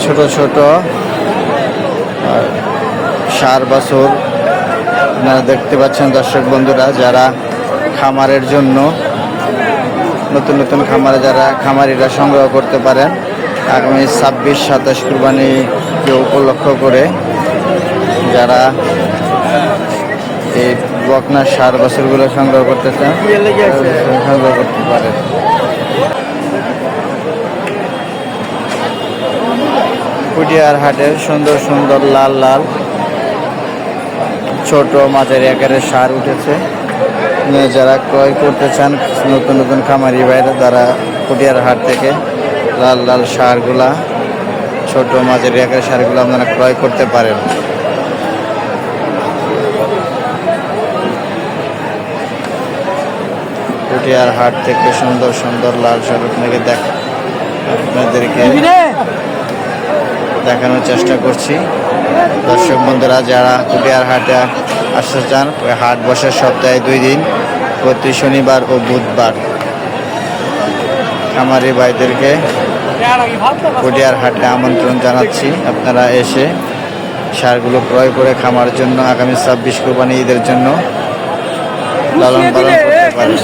ছোট ছোট ষাঁড় বাছুর আপনারা দেখতে পাচ্ছেন দর্শক বন্ধুরা, যারা খামারের জন্য নতুন নতুন খামারে যারা খামারিরা সংগ্রহ করতে পারেন আগামী 26-27 কুরবানিকে উপলক্ষ করে যারা এই বকনার ষাঁড় বাছুরগুলো সংগ্রহ করতে চান সংগ্রহ করতে পারেন। কুটিয়ার হাটের সুন্দর সুন্দর লাল লাল ছোট মাঝারি আকারের ষাঁড় উঠেছে। যারা ক্রয় করতে চান নতুন নতুন খামারি ভাইরা তারা কুটিয়ার হাট থেকে লাল লাল ষাঁড়গুলা ছোট মাঝারি আকারের ষাঁড়গুলো আপনারা ক্রয় করতে পারেন। কুটিয়ার হাট থেকে সুন্দর সুন্দর লাল ষাঁড় আপনাদেরকে দেখানোর চেষ্টা করছি। দর্শক বন্ধুরা, যারা কুটিয়ার হাটে আসতে চান, হাট বসে সপ্তাহে 2 দিন, প্রতি শনিবার ও বুধবার। খামারি ভাইদেরকে কুটিয়ার হাটে আমন্ত্রণ জানাচ্ছি, আপনারা এসে ষাঁড়গুলো ক্রয় করে খামার জন্য আগামী 26 কুরবানি ঈদের জন্য লালন পালন করতে পারেন।